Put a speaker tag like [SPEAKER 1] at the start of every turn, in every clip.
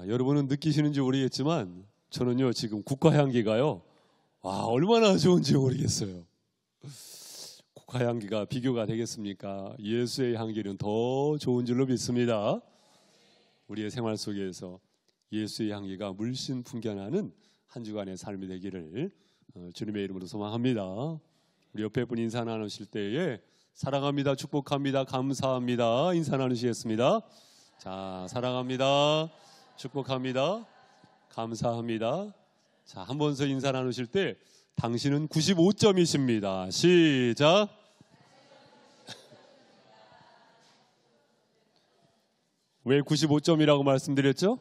[SPEAKER 1] 여러분은 느끼시는지 모르겠지만 저는요 지금 국화향기가요 얼마나 좋은지 모르겠어요. 국화향기가 비교가 되겠습니까? 예수의 향기는 더 좋은 줄로 믿습니다. 우리의 생활 속에서 예수의 향기가 물씬 풍겨나는 한 주간의 삶이 되기를 주님의 이름으로 소망합니다. 우리 옆에 분 인사 나누실 때에 사랑합니다, 축복합니다, 감사합니다 인사 나누시겠습니다. 자, 사랑합니다, 축복합니다, 감사합니다. 자, 한 번 더 인사 나누실 때 당신은 95점이십니다. 시작. 왜 95점이라고 말씀드렸죠?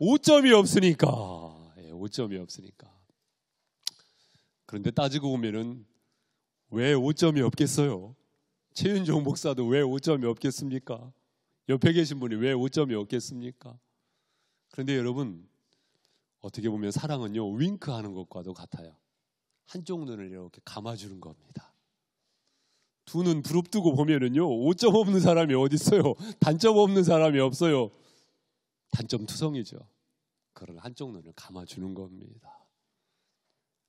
[SPEAKER 1] 5점이 없으니까. 5점이 없으니까. 그런데 따지고 보면은 왜 5점이 없겠어요? 최윤종 목사도 왜 5점이 없겠습니까? 옆에 계신 분이 왜 5점이 없겠습니까? 그런데 여러분, 어떻게 보면 사랑은요 윙크하는 것과도 같아요. 한쪽 눈을 이렇게 감아주는 겁니다. 두 눈 부릅뜨고 보면은요 5점 없는 사람이 어디 있어요? 단점 없는 사람이 없어요. 단점 투성이죠. 그런 한쪽 눈을 감아주는 겁니다.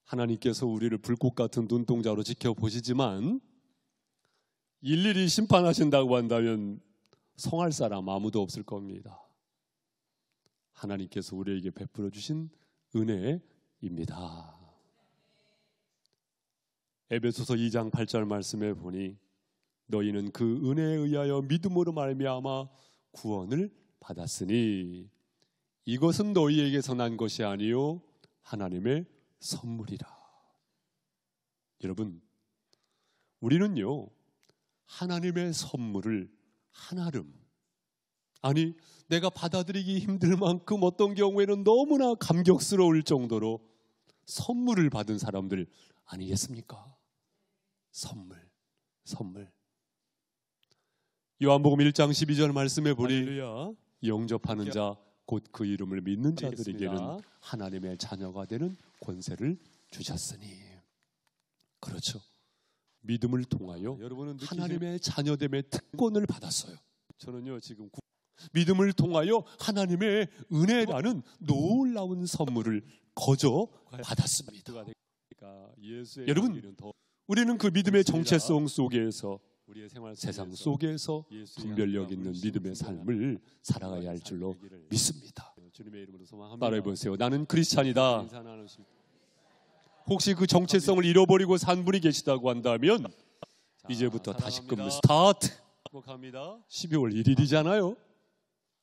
[SPEAKER 1] 하나님께서 우리를 불꽃 같은 눈동자로 지켜보시지만 일일이 심판하신다고 한다면 성할 사람 아무도 없을 겁니다. 하나님께서 우리에게 베풀어 주신 은혜입니다. 에베소서 2장 8절 말씀에 보니 너희는 그 은혜에 의하여 믿음으로 말미암아 구원을 받았으니 이것은 너희에게서 난 것이 아니요 하나님의 선물이라. 여러분, 우리는요 하나님의 선물을 한아름, 아니 내가 받아들이기 힘들 만큼 어떤 경우에는 너무나 감격스러울 정도로 선물을 받은 사람들 아니겠습니까? 선물. 요한복음 1장 12절 말씀에 보니 할렐루야. 영접하는 자 곧 그 이름을 믿는 자들에게는 하나님의 자녀가 되는 권세를 주셨으니. 그렇죠. 믿음을 통하여 하나님의 자녀됨의 특권을 받았어요. 저는요 지금 믿음을 통하여 하나님의 은혜라는 놀라운 선물을 거저 받았습니다. 여러분, 우리는 그 믿음의 정체성 속에서 세상 속에서 분별력 있는 믿음의 삶을 살아가야 할 줄로 믿습니다. 따라해보세요. 나는 크리스찬이다. 혹시 그 정체성을 잃어버리고 산 분이 계시다고 한다면 이제부터 다시금 스타트. 12월 1일이잖아요.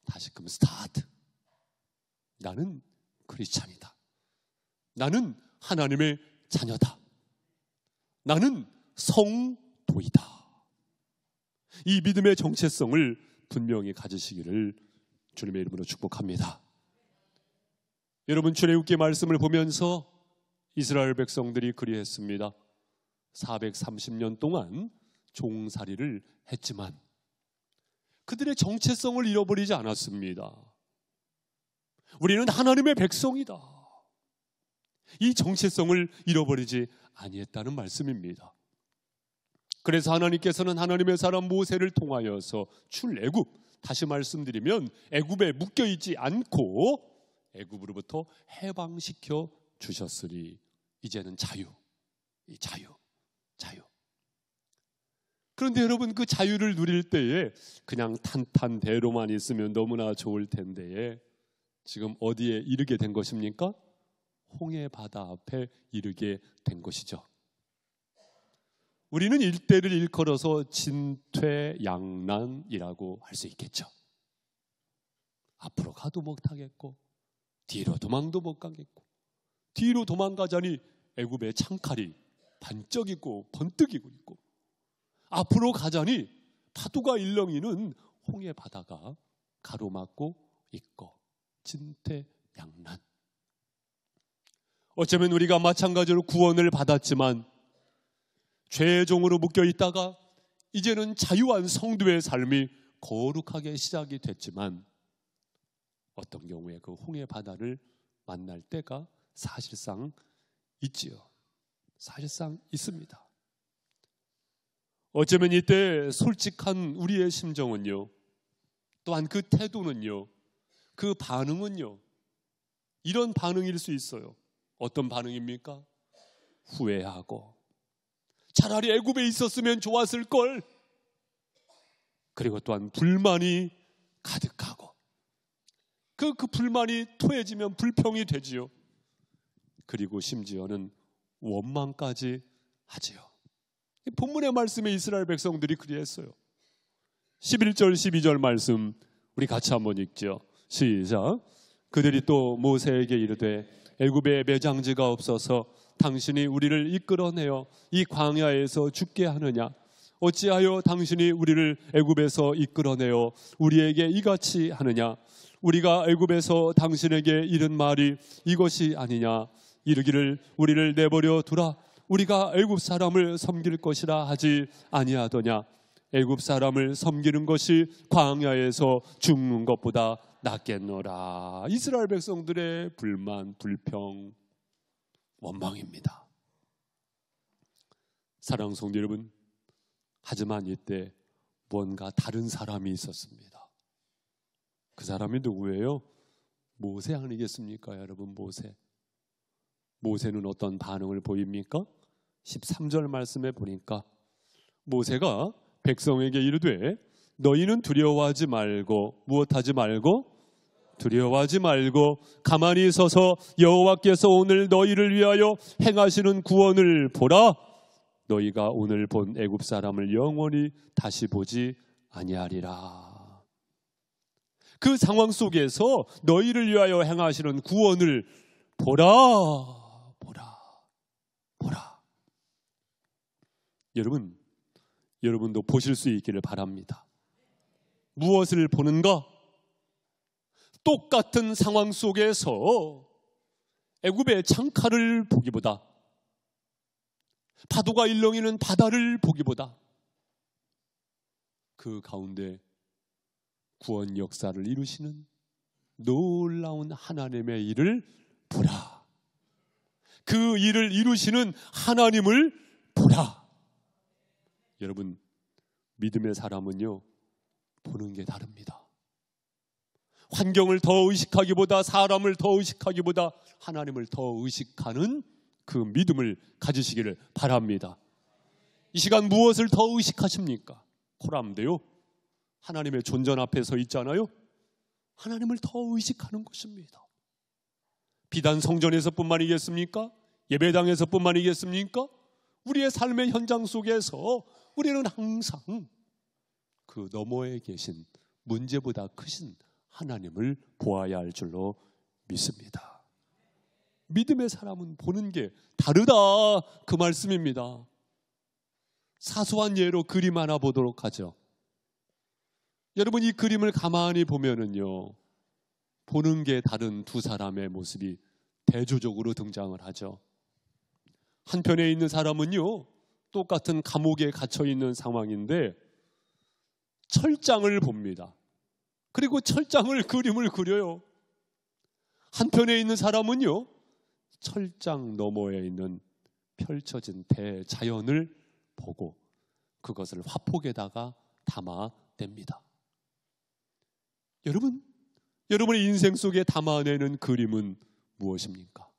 [SPEAKER 1] 다시금 스타트. 나는 크리스찬이다. 나는 하나님의 자녀다. 나는 성도이다. 이 믿음의 정체성을 분명히 가지시기를 주님의 이름으로 축복합니다. 여러분, 출애굽기 말씀을 보면서 이스라엘 백성들이 그리했습니다. 430년 동안 종살이를 했지만 그들의 정체성을 잃어버리지 않았습니다. 우리는 하나님의 백성이다. 이 정체성을 잃어버리지 아니했다는 말씀입니다. 그래서 하나님께서는 하나님의 사람 모세를 통하여서 출애굽, 다시 말씀드리면 애굽에 묶여있지 않고 애굽으로부터 해방시켜 주셨으니 이제는 자유. 그런데 여러분, 그 자유를 누릴 때에 그냥 탄탄대로만 있으면 너무나 좋을 텐데 지금 어디에 이르게 된 것입니까? 홍해 바다 앞에 이르게 된 것이죠. 우리는 일대를 일컬어서 진퇴양난이라고 할 수 있겠죠. 앞으로 가도 못하겠고 뒤로 도망도 못 가겠고, 뒤로 도망가자니 애굽의 창칼이 반짝이고 번뜩이고 있고, 앞으로 가자니 파도가 일렁이는 홍해 바다가 가로막고 있고, 진퇴양난. 어쩌면 우리가 마찬가지로 구원을 받았지만 죄의 종으로 묶여 있다가 이제는 자유한 성도의 삶이 거룩하게 시작이 됐지만 어떤 경우에 그 홍해 바다를 만날 때가 사실상 있지요. 사실상 있습니다. 어쩌면 이때 솔직한 우리의 심정은요, 또한 그 태도는요, 그 반응은요, 이런 반응일 수 있어요. 어떤 반응입니까? 후회하고, 차라리 애굽에 있었으면 좋았을 걸. 그리고 또한 불만이 가득하고, 그 불만이 토해지면 불평이 되지요. 그리고 심지어는 원망까지 하지요. 본문의 말씀에 이스라엘 백성들이 그리했어요. 11절 12절 말씀 우리 같이 한번 읽죠. 시작. 그들이 또 모세에게 이르되 애굽에 매장지가 없어서 당신이 우리를 이끌어내어 이 광야에서 죽게 하느냐? 어찌하여 당신이 우리를 애굽에서 이끌어내어 우리에게 이같이 하느냐? 우리가 애굽에서 당신에게 이른 말이 이것이 아니냐? 이르기를 우리를 내버려 두라. 우리가 애굽 사람을 섬길 것이라 하지 아니하더냐? 애굽 사람을 섬기는 것이 광야에서 죽는 것보다 낫겠노라. 이스라엘 백성들의 불만, 불평, 원망입니다. 사랑하는 성도 여러분, 하지만 이때 뭔가 다른 사람이 있었습니다. 그 사람이 누구예요? 모세 아니겠습니까? 여러분, 모세. 모세는 어떤 반응을 보입니까? 13절 말씀에 보니까 모세가 백성에게 이르되 너희는 두려워하지 말고, 무엇하지 말고? 두려워하지 말고 가만히 서서 여호와께서 오늘 너희를 위하여 행하시는 구원을 보라. 너희가 오늘 본 애굽 사람을 영원히 다시 보지 아니하리라. 그 상황 속에서 너희를 위하여 행하시는 구원을 보라. 여러분도 보실 수 있기를 바랍니다. 무엇을 보는가? 똑같은 상황 속에서 애굽의 창칼을 보기보다, 파도가 일렁이는 바다를 보기보다 그 가운데 구원 역사를 이루시는 놀라운 하나님의 일을 보라. 그 일을 이루시는 하나님을 보라. 여러분, 믿음의 사람은요, 보는 게 다릅니다. 환경을 더 의식하기보다, 사람을 더 의식하기보다 하나님을 더 의식하는 그 믿음을 가지시기를 바랍니다. 이 시간 무엇을 더 의식하십니까? 코람데요, 하나님의 존전 앞에 서 있잖아요. 하나님을 더 의식하는 것입니다. 비단 성전에서뿐만이겠습니까? 예배당에서뿐만이겠습니까? 우리의 삶의 현장 속에서 우리는 항상 그 너머에 계신 문제보다 크신 하나님을 보아야 할 줄로 믿습니다. 믿음의 사람은 보는 게 다르다, 그 말씀입니다. 사소한 예로 그림 하나 보도록 하죠. 여러분, 이 그림을 가만히 보면은요, 보는 게 다른 두 사람의 모습이 대조적으로 등장을 하죠. 한편에 있는 사람은요, 똑같은 감옥에 갇혀 있는 상황인데 철장을 봅니다. 그리고 철장을 그림을 그려요. 한편에 있는 사람은요, 철장 너머에 있는 펼쳐진 대자연을 보고 그것을 화폭에다가 담아냅니다. 여러분의 인생 속에 담아내는 그림은 무엇입니까?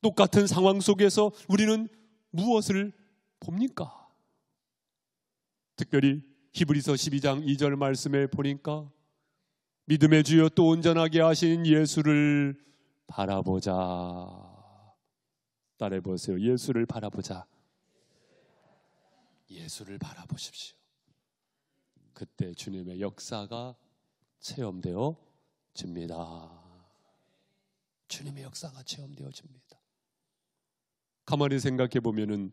[SPEAKER 1] 똑같은 상황 속에서 우리는 무엇을 봅니까? 특별히 히브리서 12장 2절 말씀에 보니까 믿음의 주여 또 온전하게 하신 예수를 바라보자. 따라해보세요. 예수를 바라보자. 예수를 바라보십시오. 그때 주님의 역사가 체험되어집니다. 주님의 역사가 체험되어집니다. 가만히 생각해 보면은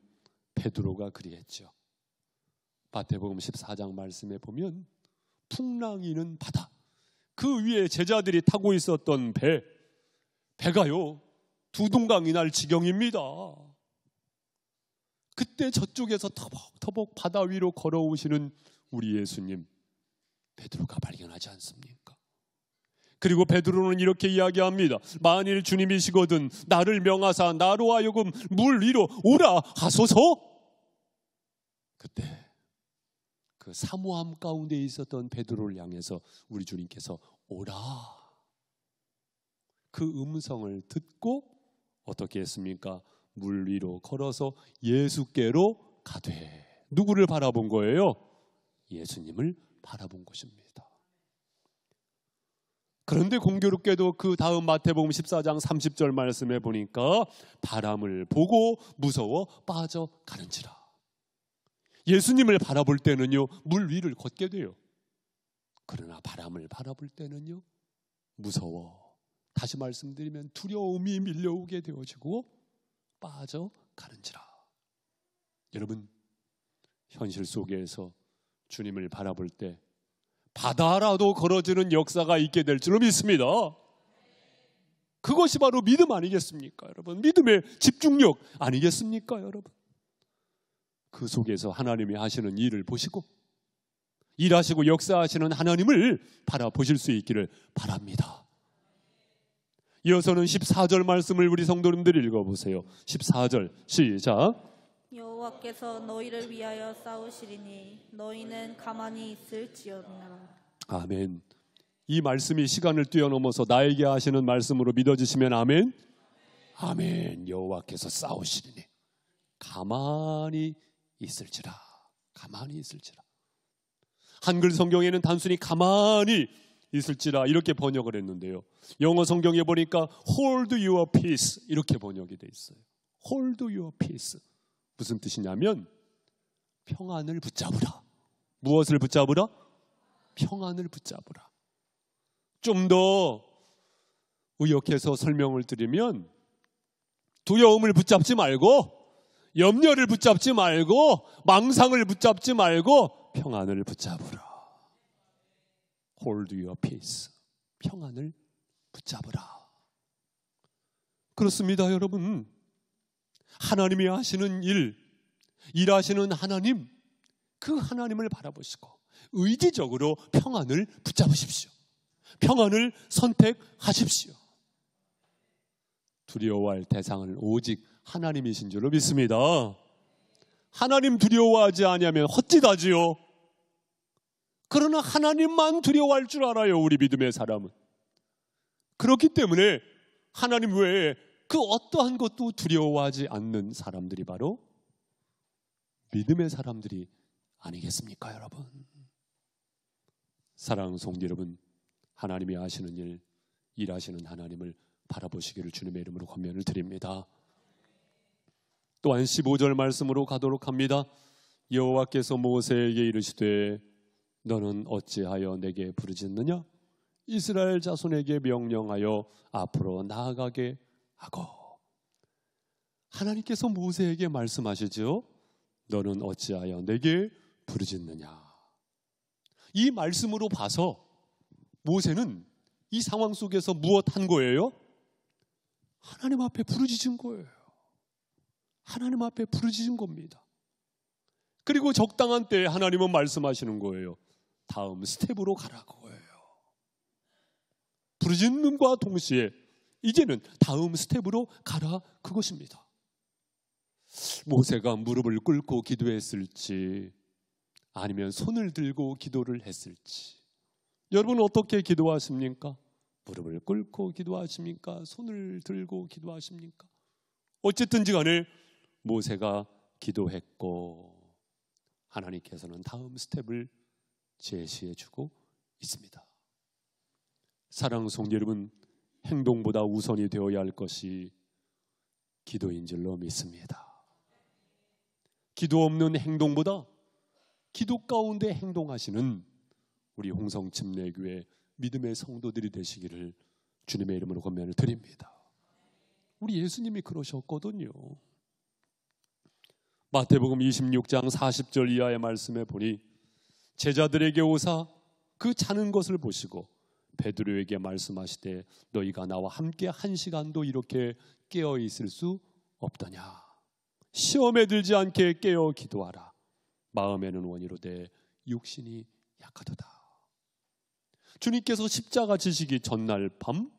[SPEAKER 1] 베드로가 그리했죠. 마태복음 14장 말씀에 보면 풍랑이는 바다, 그 위에 제자들이 타고 있었던 배가요 두동강이 날 지경입니다. 그때 저쪽에서 터벅터벅 바다 위로 걸어오시는 우리 예수님, 베드로가 발견하지 않습니까? 그리고 베드로는 이렇게 이야기합니다. 만일 주님이시거든 나를 명하사 나로 하여금 물 위로 오라 하소서. 그때 그 사모함 가운데 있었던 베드로를 향해서 우리 주님께서 오라 그 음성을 듣고 어떻게 했습니까? 물 위로 걸어서 예수께로 가되. 누구를 바라본 거예요? 예수님을 바라본 것입니다. 그런데 공교롭게도 그 다음 마태복음 14장 30절 말씀에 보니까 바람을 보고 무서워 빠져가는지라. 예수님을 바라볼 때는요, 물 위를 걷게 돼요. 그러나 바람을 바라볼 때는요, 무서워. 다시 말씀드리면 두려움이 밀려오게 되어지고 빠져가는지라. 여러분, 현실 속에서 주님을 바라볼 때 바다라도 걸어지는 역사가 있게 될 줄로 믿습니다. 그것이 바로 믿음 아니겠습니까, 여러분? 믿음의 집중력 아니겠습니까, 여러분? 그 속에서 하나님이 하시는 일을 보시고 일하시고 역사하시는 하나님을 바라보실 수 있기를 바랍니다. 이어서는 14절 말씀을 우리 성도님들이 읽어보세요. 14절 시작.
[SPEAKER 2] 여호와께서 너희를 위하여 싸우시리니 너희는 가만히 있을지어다.
[SPEAKER 1] 아멘. 이 말씀이 시간을 뛰어넘어서 나에게 하시는 말씀으로 믿어주시면 아멘. 아멘. 여호와께서 싸우시리니 가만히 있을지라. 가만히 있을지라. 한글 성경에는 단순히 가만히 있을지라 이렇게 번역을 했는데요, 영어 성경에 보니까 hold your peace 이렇게 번역이 돼 있어요. hold your peace. 무슨 뜻이냐면 평안을 붙잡으라. 무엇을 붙잡으라? 평안을 붙잡으라. 좀 더 의역해서 설명을 드리면 두려움을 붙잡지 말고, 염려를 붙잡지 말고, 망상을 붙잡지 말고 평안을 붙잡으라. Hold your peace. 평안을 붙잡으라. 그렇습니다, 여러분. 하나님이 하시는 일하시는 하나님, 그 하나님을 바라보시고 의지적으로 평안을 붙잡으십시오. 평안을 선택하십시오. 두려워할 대상은 오직 하나님이신 줄로 믿습니다. 하나님 두려워하지 아니하면 헛짓하지요. 그러나 하나님만 두려워할 줄 알아요, 우리 믿음의 사람은. 그렇기 때문에 하나님 외에 그 어떠한 것도 두려워하지 않는 사람들이 바로 믿음의 사람들이 아니겠습니까, 여러분? 사랑하는 성도 여러분, 하나님이 하시는 일, 일하시는 하나님을 바라보시기를 주님의 이름으로 권면을 드립니다. 또한 15절 말씀으로 가도록 합니다. 여호와께서 모세에게 이르시되 너는 어찌하여 내게 부르짖느냐? 이스라엘 자손에게 명령하여 앞으로 나아가게 하고. 하나님께서 모세에게 말씀하시죠. 너는 어찌하여 내게 부르짖느냐? 이 말씀으로 봐서 모세는 이 상황 속에서 무엇 한 거예요? 하나님 앞에 부르짖은 거예요. 하나님 앞에 부르짖은 겁니다. 그리고 적당한 때에 하나님은 말씀하시는 거예요. 다음 스텝으로 가라고 해요. 부르짖음과 동시에 이제는 다음 스텝으로 가라, 그것입니다. 모세가 무릎을 꿇고 기도했을지 아니면 손을 들고 기도를 했을지, 여러분 어떻게 기도하십니까? 무릎을 꿇고 기도하십니까? 손을 들고 기도하십니까? 어쨌든지 간에 모세가 기도했고 하나님께서는 다음 스텝을 제시해 주고 있습니다. 사랑하는 성도 여러분, 행동보다 우선이 되어야 할 것이 기도인 줄로 믿습니다. 기도 없는 행동보다 기도 가운데 행동하시는 우리 홍성침례교회 믿음의 성도들이 되시기를 주님의 이름으로 권면을 드립니다. 우리 예수님이 그러셨거든요. 마태복음 26장 40절 이하의 말씀에 보니 제자들에게 오사 그 자는 것을 보시고 베드로에게 말씀하시되 너희가 나와 함께 1시간도 이렇게 깨어 있을 수 없더냐? 시험에 들지 않게 깨어 기도하라. 마음에는 원이로되 육신이 약하도다. 주님께서 십자가 지시기 전날 밤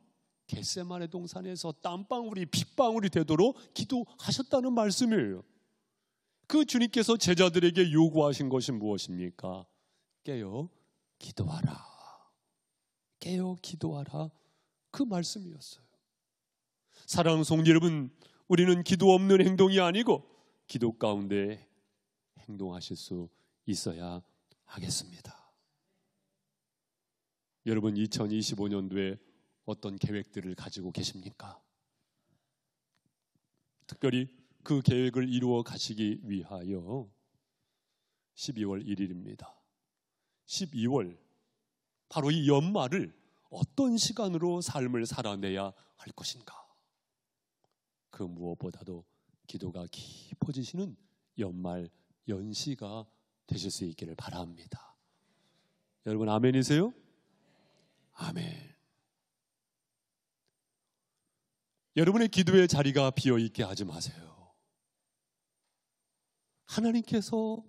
[SPEAKER 1] 겟세마네 동산에서 땀방울이 핏방울이 되도록 기도하셨다는 말씀이에요. 그 주님께서 제자들에게 요구하신 것이 무엇입니까? 깨어 기도하라. 깨어 기도하라. 그 말씀이었어요. 사랑하는 성도 여러분, 우리는 기도 없는 행동이 아니고 기도 가운데 행동하실 수 있어야 하겠습니다. 여러분, 2025년도에 어떤 계획들을 가지고 계십니까? 특별히 그 계획을 이루어 가시기 위하여 12월 1일입니다. 12월, 바로 이 연말을 어떤 시간으로 삶을 살아내야 할 것인가? 그 무엇보다도 기도가 깊어지시는 연말 연시가 되실 수 있기를 바랍니다. 여러분 아멘이세요? 아멘. 여러분의 기도의 자리가 비어있게 하지 마세요. 하나님께서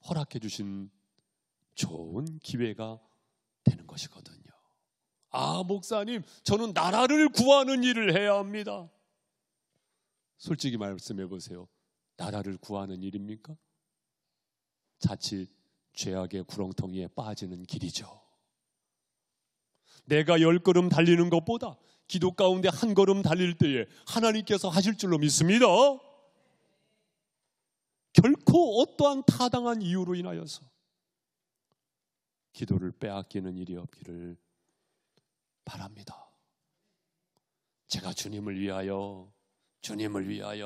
[SPEAKER 1] 허락해 주신 좋은 기회가 되는 것이거든요. 아, 목사님, 저는 나라를 구하는 일을 해야 합니다. 솔직히 말씀해 보세요. 나라를 구하는 일입니까? 자칫 죄악의 구렁텅이에 빠지는 길이죠. 내가 10걸음 달리는 것보다 기도 가운데 한 걸음 달릴 때에 하나님께서 하실 줄로 믿습니다. 결코 어떠한 타당한 이유로 인하여서 기도를 빼앗기는 일이 없기를 바랍니다. 제가 주님을 위하여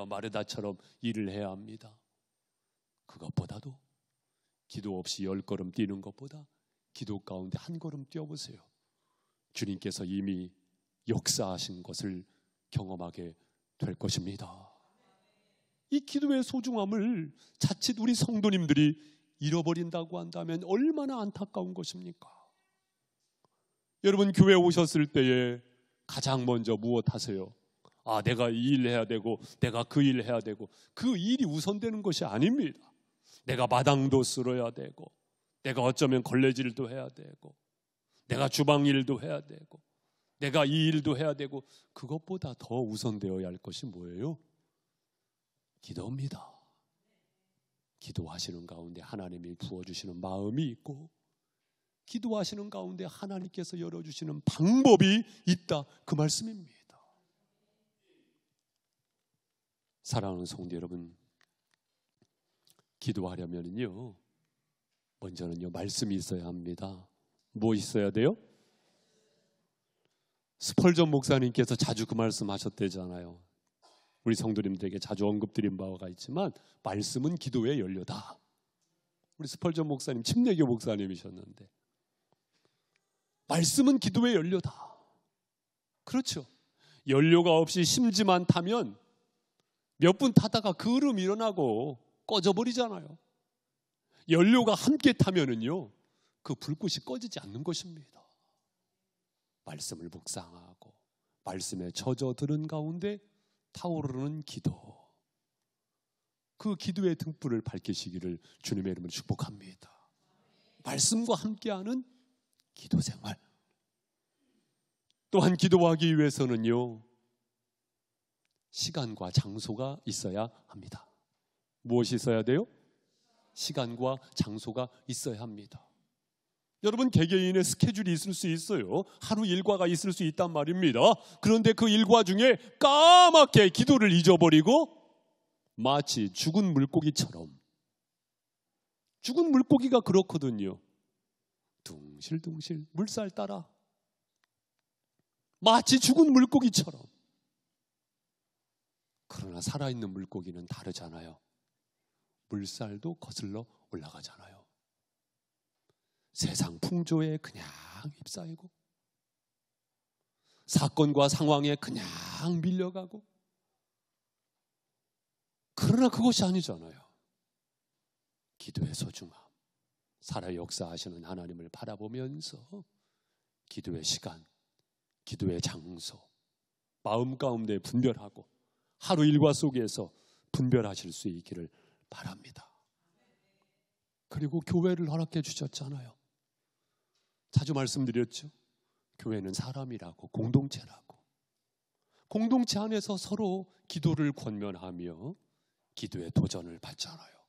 [SPEAKER 1] 마르다처럼 일을 해야 합니다. 그것보다도 기도 없이 10걸음 뛰는 것보다 기도 가운데 한 걸음 뛰어보세요. 주님께서 이미 역사하신 것을 경험하게 될 것입니다. 이 기도의 소중함을 자칫 우리 성도님들이 잃어버린다고 한다면 얼마나 안타까운 것입니까? 여러분, 교회 오셨을 때에 가장 먼저 무엇 하세요? 아, 내가 이 일 해야 되고 내가 그 일 해야 되고, 그 일이 우선되는 것이 아닙니다. 내가 마당도 쓸어야 되고, 내가 어쩌면 걸레질도 해야 되고, 내가 주방 일도 해야 되고, 내가 이 일도 해야 되고, 그것보다 더 우선되어야 할 것이 뭐예요? 기도입니다. 기도하시는 가운데 하나님이 부어주시는 마음이 있고, 기도하시는 가운데 하나님께서 열어주시는 방법이 있다, 그 말씀입니다. 사랑하는 성도 여러분, 기도하려면요 먼저는요 말씀이 있어야 합니다. 뭐 있어야 돼요? 스펄전 목사님께서 자주 그 말씀 하셨대잖아요. 우리 성도님들에게 자주 언급드린 바가 있지만, 말씀은 기도의 연료다. 우리 스펄전 목사님 침례교 목사님이셨는데, 말씀은 기도의 연료다. 그렇죠. 연료가 없이 심지만 타면 몇 분 타다가 그 흐름 일어나고 꺼져버리잖아요. 연료가 함께 타면은요 그 불꽃이 꺼지지 않는 것입니다. 말씀을 묵상하고 말씀에 젖어드는 가운데 타오르는 기도, 그 기도의 등불을 밝히시기를 주님의 이름으로 축복합니다. 말씀과 함께하는 기도 생활. 또한 기도하기 위해서는요 시간과 장소가 있어야 합니다. 무엇이 있어야 돼요? 시간과 장소가 있어야 합니다. 여러분, 개개인의 스케줄이 있을 수 있어요. 하루 일과가 있을 수 있단 말입니다. 그런데 그 일과 중에 까맣게 기도를 잊어버리고 마치 죽은 물고기처럼, 죽은 물고기가 그렇거든요. 둥실둥실 물살 따라 마치 죽은 물고기처럼. 그러나 살아있는 물고기는 다르잖아요. 물살도 거슬러 올라가잖아요. 세상 풍조에 그냥 휩싸이고, 사건과 상황에 그냥 밀려가고. 그러나 그것이 아니잖아요. 기도의 소중함, 살아 역사하시는 하나님을 바라보면서 기도의 시간, 기도의 장소, 마음 가운데 분별하고 하루 일과 속에서 분별하실 수 있기를 바랍니다. 그리고 교회를 허락해 주셨잖아요. 자주 말씀드렸죠. 교회는 사람이라고, 공동체라고. 공동체 안에서 서로 기도를 권면하며 기도의 도전을 받잖아요.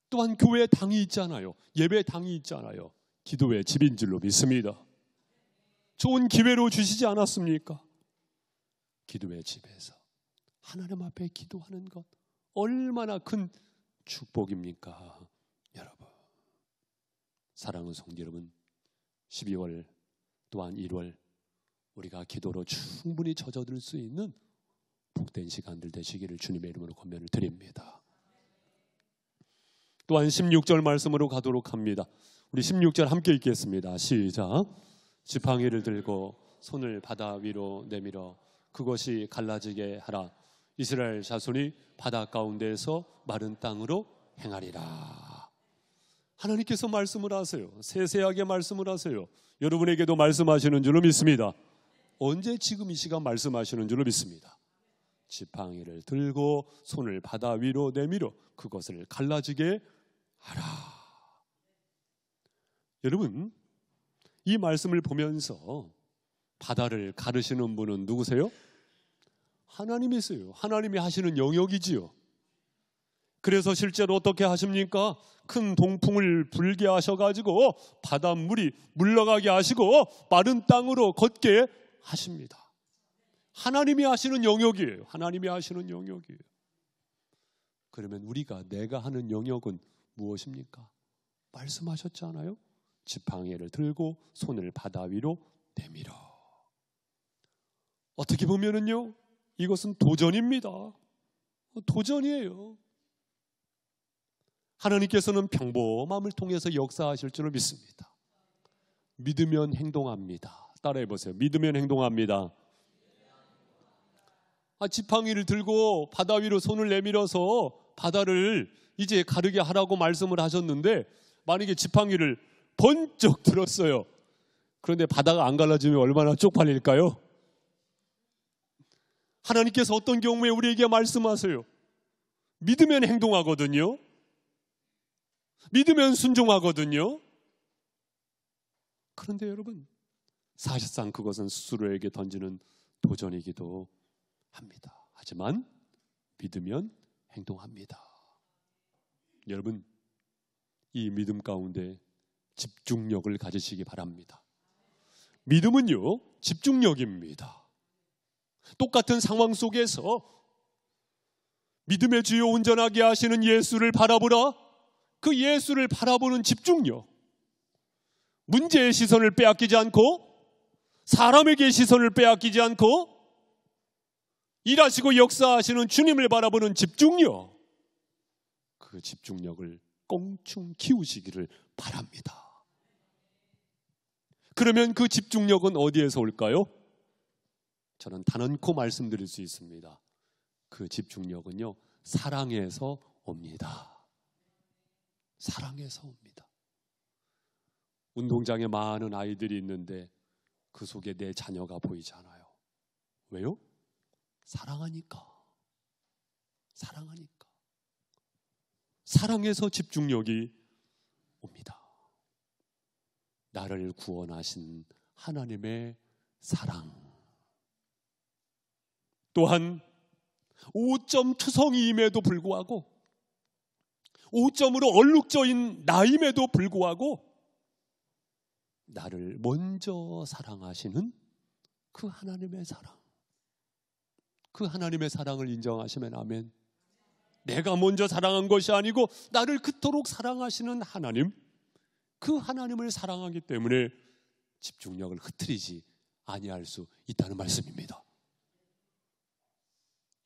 [SPEAKER 1] 또한 교회 당이 있잖아요. 예배 당이 있잖아요. 기도의 집인 줄로 믿습니다. 좋은 기회로 주시지 않았습니까? 기도의 집에서 하나님 앞에 기도하는 것 얼마나 큰 축복입니까? 여러분, 사랑하는 성도 여러분, 12월 또한 1월 우리가 기도로 충분히 젖어들 수 있는 복된 시간들 되시기를 주님의 이름으로 권면을 드립니다. 또한 16절 말씀으로 가도록 합니다. 우리 16절 함께 읽겠습니다. 시작. 지팡이를 들고 손을 바다 위로 내밀어 그것이 갈라지게 하라. 이스라엘 자손이 바다 가운데에서 마른 땅으로 행하리라. 하나님께서 말씀을 하세요. 세세하게 말씀을 하세요. 여러분에게도 말씀하시는 줄로 믿습니다. 언제? 지금 이 시간 말씀하시는 줄로 믿습니다. 지팡이를 들고 손을 바다 위로 내밀어 그것을 갈라지게 하라. 여러분, 이 말씀을 보면서 바다를 가르시는 분은 누구세요? 하나님이세요. 하나님이 하시는 영역이지요. 그래서 실제로 어떻게 하십니까? 큰 동풍을 불게 하셔가지고 바닷물이 물러가게 하시고 마른 땅으로 걷게 하십니다. 하나님이 하시는 영역이에요. 하나님이 하시는 영역이에요. 그러면 우리가 내가 하는 영역은 무엇입니까? 말씀하셨잖아요. 지팡이를 들고 손을 바다 위로 내밀어. 어떻게 보면은요, 이것은 도전입니다. 도전이에요. 하나님께서는 평범함을 통해서 역사하실 줄을 믿습니다. 믿으면 행동합니다. 따라해 보세요. 믿으면 행동합니다. 지팡이를 들고 바다 위로 손을 내밀어서 바다를 이제 가르게 하라고 말씀을 하셨는데, 만약에 지팡이를 번쩍 들었어요. 그런데 바다가 안 갈라지면 얼마나 쪽팔릴까요? 하나님께서 어떤 경우에 우리에게 말씀하세요. 믿으면 행동하거든요. 믿으면 순종하거든요. 그런데 여러분, 사실상 그것은 스스로에게 던지는 도전이기도 합니다. 하지만 믿으면 행동합니다. 여러분, 이 믿음 가운데 집중력을 가지시기 바랍니다. 믿음은요, 집중력입니다. 똑같은 상황 속에서 믿음의 주요 온전하게 하시는 예수를 바라보라. 그 예수를 바라보는 집중력, 문제의 시선을 빼앗기지 않고 사람에게 시선을 빼앗기지 않고 일하시고 역사하시는 주님을 바라보는 집중력, 그 집중력을 껑충 키우시기를 바랍니다. 그러면 그 집중력은 어디에서 올까요? 저는 단언코 말씀드릴 수 있습니다. 그 집중력은요, 사랑에서 옵니다. 사랑에서 옵니다. 운동장에 많은 아이들이 있는데 그 속에 내 자녀가 보이지 않아요. 왜요? 사랑하니까. 사랑하니까. 사랑에서 집중력이 옵니다. 나를 구원하신 하나님의 사랑. 또한 5점 투성이임에도 불구하고 5점으로 얼룩져인 나임에도 불구하고 나를 먼저 사랑하시는 그 하나님의 사랑. 그 하나님의 사랑을 인정하시면 아멘. 내가 먼저 사랑한 것이 아니고 나를 그토록 사랑하시는 하나님, 그 하나님을 사랑하기 때문에 집중력을 흐트리지 아니할 수 있다는 말씀입니다.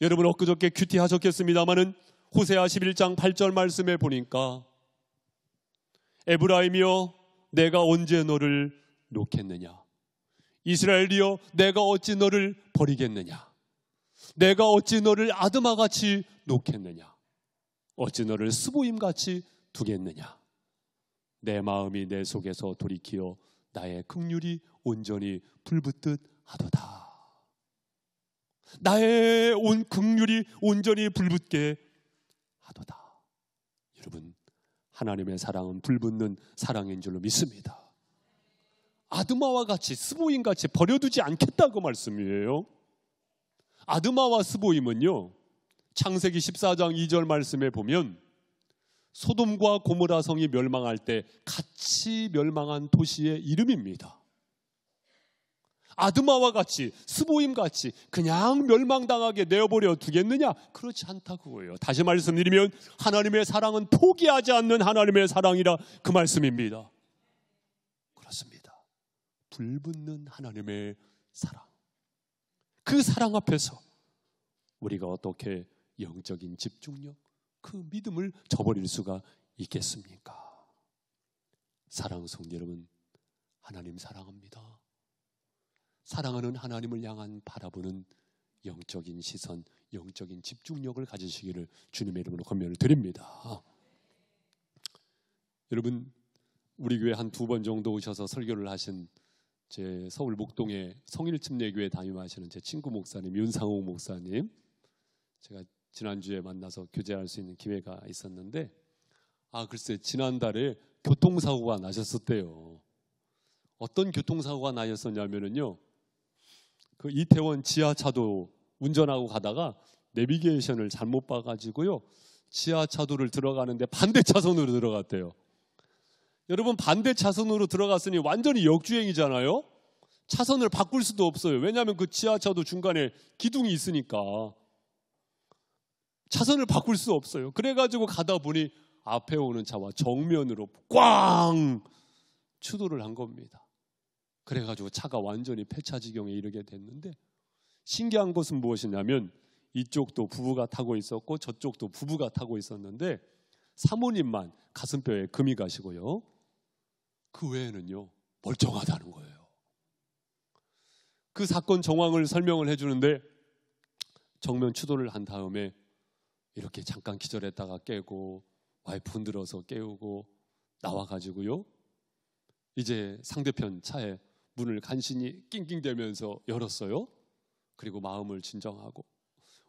[SPEAKER 1] 여러분, 엊그저께 큐티하셨겠습니다마는 호세아 11장 8절 말씀에 보니까 에브라임이여 내가 언제 너를 놓겠느냐, 이스라엘이여 내가 어찌 너를 버리겠느냐, 내가 어찌 너를 아드마같이 놓겠느냐, 어찌 너를 스보임같이 두겠느냐. 내 마음이 내 속에서 돌이키어 나의 긍휼이 온전히 불붙듯 하도다. 나의 온 긍휼이 온전히 불붙게 하도다. 여러분, 하나님의 사랑은 불붙는 사랑인 줄로 믿습니다. 아드마와 같이 스보임같이 버려두지 않겠다고 말씀이에요. 아드마와 스보임은요, 창세기 14장 2절 말씀에 보면 소돔과 고모라 성이 멸망할 때 같이 멸망한 도시의 이름입니다. 아드마와 같이, 스보임 같이 그냥 멸망당하게 내어버려 두겠느냐? 그렇지 않다고요. 다시 말씀드리면 하나님의 사랑은 포기하지 않는 하나님의 사랑이라 그 말씀입니다. 그렇습니다. 불붙는 하나님의 사랑. 그 사랑 앞에서 우리가 어떻게 영적인 집중력, 그 믿음을 저버릴 수가 있겠습니까? 사랑하는 성도 여러분, 하나님 사랑합니다. 사랑하는 하나님을 향한 바라보는 영적인 시선, 영적인 집중력을 가지시기를 주님의 이름으로 권면을 드립니다. 여러분, 우리 교회 한 2번 정도 오셔서 설교를 하신 제 서울 목동의 성일침례교회 담임하시는 제 친구 목사님 윤상호 목사님, 제가 지난주에 만나서 교제할 수 있는 기회가 있었는데, 글쎄 지난달에 교통사고가 나셨었대요. 어떤 교통사고가 나셨었냐면요, 그 이태원 지하차도 운전하고 가다가 내비게이션을 잘못 봐가지고요, 지하차도를 들어가는데 반대 차선으로 들어갔대요. 여러분, 반대 차선으로 들어갔으니 완전히 역주행이잖아요. 차선을 바꿀 수도 없어요. 왜냐하면 그 지하차도 중간에 기둥이 있으니까 차선을 바꿀 수 없어요. 그래가지고 가다 보니 앞에 오는 차와 정면으로 꽝 추돌을 한 겁니다. 그래가지고 차가 완전히 폐차지경에 이르게 됐는데, 신기한 것은 무엇이냐면 이쪽도 부부가 타고 있었고 저쪽도 부부가 타고 있었는데 사모님만 가슴뼈에 금이 가시고요, 그 외에는요 멀쩡하다는 거예요. 그 사건 정황을 설명을 해주는데, 정면 추돌을 한 다음에 이렇게 잠깐 기절했다가 깨고 와이프 흔들어서 깨우고 나와가지고요, 이제 상대편 차에 문을 간신히 낑낑대면서 열었어요. 그리고 마음을 진정하고,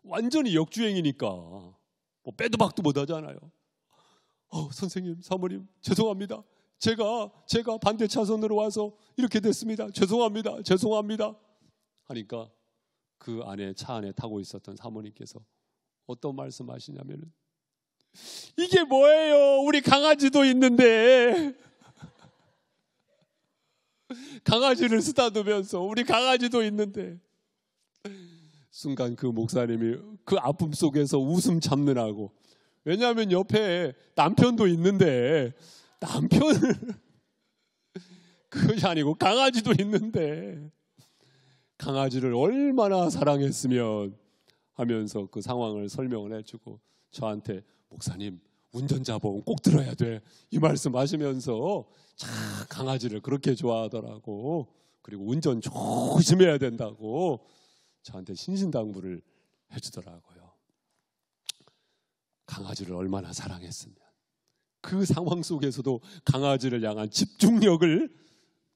[SPEAKER 1] 완전히 역주행이니까 뭐 빼도 박도 못 하잖아요. 선생님, 사모님, 죄송합니다. 제가 반대 차선으로 와서 이렇게 됐습니다. 죄송합니다 하니까 그 안에, 차 안에 타고 있었던 사모님께서 어떤 말씀하시냐면은, 이게 뭐예요? 우리 강아지도 있는데. 강아지를 쓰다두면서 우리 강아지도 있는데. 순간 그 목사님이 그 아픔 속에서 웃음 참느라고, 왜냐하면 옆에 남편도 있는데, 남편을 그것이 아니고 강아지도 있는데 강아지를 얼마나 사랑했으면 하면서 그 상황을 설명을 해주고, 저한테 목사님 운전자 보험 꼭 들어야 돼, 이 말씀 하시면서 참 강아지를 그렇게 좋아하더라고. 그리고 운전 조심해야 된다고 저한테 신신당부를 해주더라고요. 강아지를 얼마나 사랑했으면 그 상황 속에서도 강아지를 향한 집중력을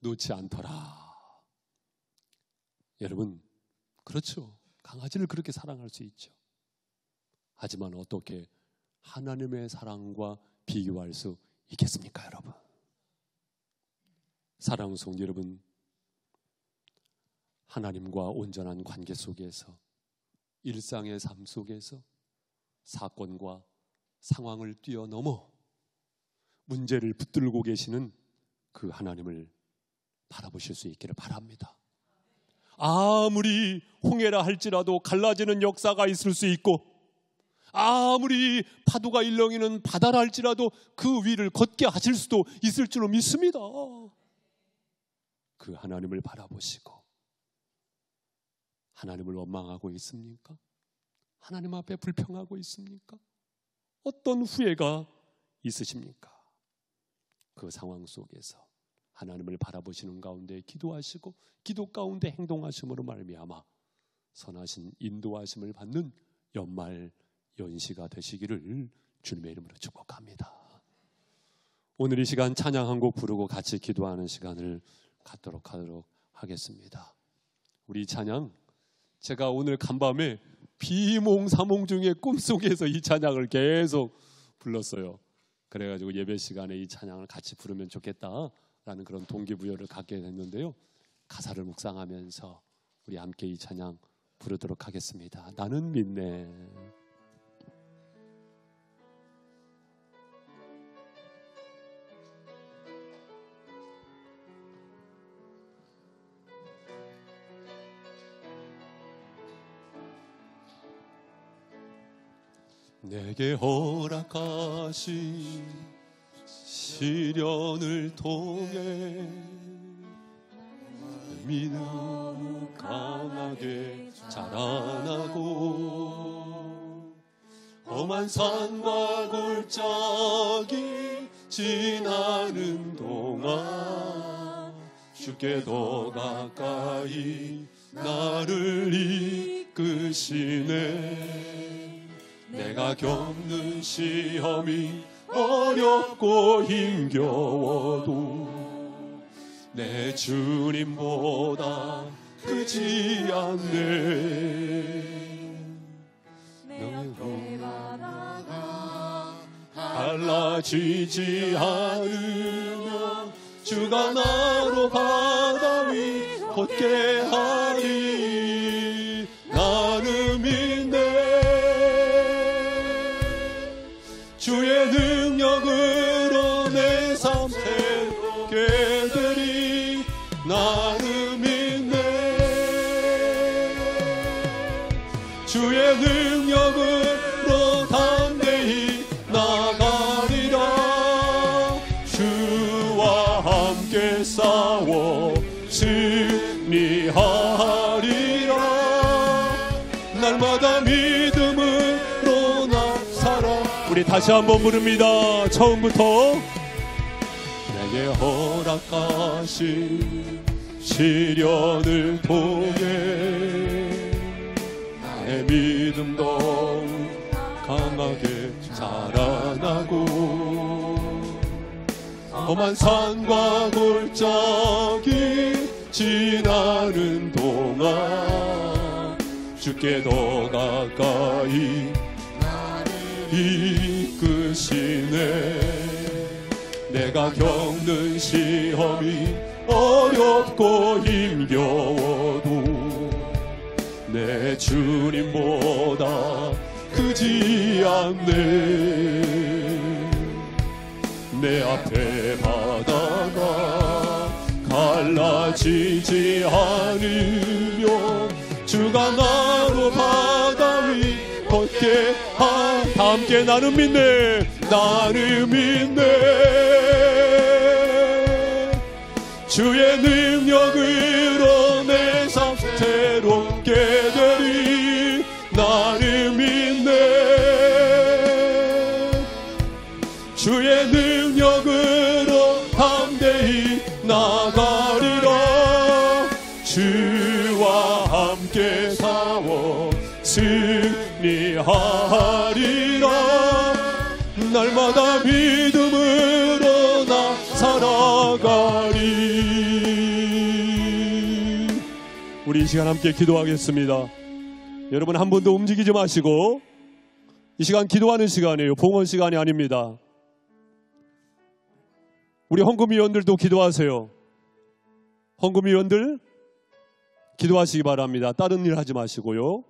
[SPEAKER 1] 놓지 않더라. 여러분, 그렇죠. 강아지를 그렇게 사랑할 수 있죠. 하지만 어떻게 하나님의 사랑과 비교할 수 있겠습니까, 여러분? 사랑하는 성도 여러분, 하나님과 온전한 관계 속에서, 일상의 삶 속에서 사건과 상황을 뛰어넘어 문제를 붙들고 계시는 그 하나님을 바라보실 수 있기를 바랍니다. 아무리 홍해라 할지라도 갈라지는 역사가 있을 수 있고, 아무리 파도가 일렁이는 바다라 할지라도 그 위를 걷게 하실 수도 있을 줄로 믿습니다. 그 하나님을 바라보시고, 하나님을 원망하고 있습니까? 하나님 앞에 불평하고 있습니까? 어떤 후회가 있으십니까? 그 상황 속에서 하나님을 바라보시는 가운데 기도하시고, 기도 가운데 행동하심으로 말미암아 선하신 인도하심을 받는 연말 연시가 되시기를 주님의 이름으로 축복합니다. 오늘 이 시간 찬양 한 곡 부르고 같이 기도하는 시간을 갖도록 하겠습니다. 우리 찬양, 제가 오늘 간밤에 비몽사몽 중에 꿈속에서 이 찬양을 계속 불렀어요. 그래가지고 예배 시간에 이 찬양을 같이 부르면 좋겠다라는 그런 동기부여를 갖게 됐는데요, 가사를 묵상하면서 우리 함께 이 찬양 부르도록 하겠습니다. 나는 믿네. 내게 허락하신 시련을 통해 믿음 강하게 자라나고 험한 산과 골짜기 지나는 동안 주께 더 가까이 나를 이끄시네. 내가 겪는 시험이 어렵고 힘겨워도 내 주님보다 크지 않네.
[SPEAKER 2] 내 앞에 바다가
[SPEAKER 1] 갈라지지 않으면 주가 나로 바다 위 걷게 하리. 나는 믿네. 주의 능력으로 내 삶 새롭게 되리. 나는 믿네. 주의 능력으로 담대히 나가리라. 주와 함께 싸워 승리하리라. 날마다 믿음으로 나 살아. 우리 다시 한번 부릅니다. 처음부터. 내게 허락하신 시련을 통해 내 믿음도 강하게 자라나고 험한 산과 골짜기 지나는 동안 주께 더 가까이 이끄시네. 내가 겪는 시험이 어렵고 힘겨워도 내 주님보다 크지 않네. 내 앞에 바다가 갈라지지 않으며 주가 나로 바다 위 걷게 하. 다 함께 나는 믿네. 나는 믿네. 주의 능력으로 내 삶 새롭게 되리. 나는 믿네. 주의 능력으로 담대히 나가리라. 주와 함께 싸워 승리하리라. 날마다 믿음으로 나 살아가리. 우리 이 시간 함께 기도하겠습니다. 여러분 한 번도 움직이지 마시고 이 시간 기도하는 시간이에요. 봉헌 시간이 아닙니다. 우리 헌금위원들도 기도하세요. 헌금위원들 기도하시기 바랍니다. 다른 일 하지 마시고요.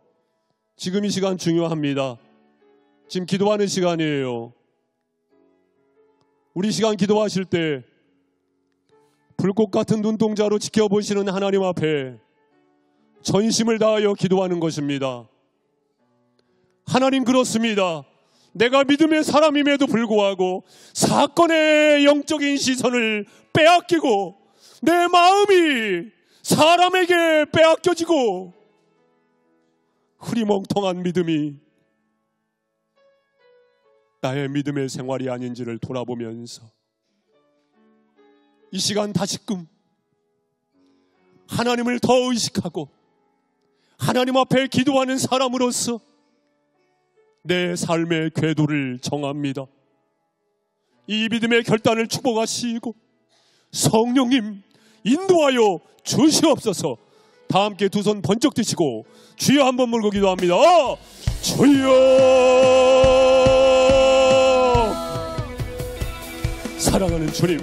[SPEAKER 1] 지금 이 시간 중요합니다. 지금 기도하는 시간이에요. 우리 시간 기도하실 때 불꽃 같은 눈동자로 지켜보시는 하나님 앞에 전심을 다하여 기도하는 것입니다. 하나님 그렇습니다. 내가 믿음의 사람임에도 불구하고 사건의 영적인 시선을 빼앗기고 내 마음이 사람에게 빼앗겨지고 흐리멍텅한 믿음이 나의 믿음의 생활이 아닌지를 돌아보면서 이 시간 다시금 하나님을 더 의식하고 하나님 앞에 기도하는 사람으로서 내 삶의 궤도를 정합니다. 이 믿음의 결단을 축복하시고 성령님 인도하여 주시옵소서. 다 함께 두 손 번쩍 드시고 주여 한번 물고 기도합니다. 주여. 사랑하는 주님,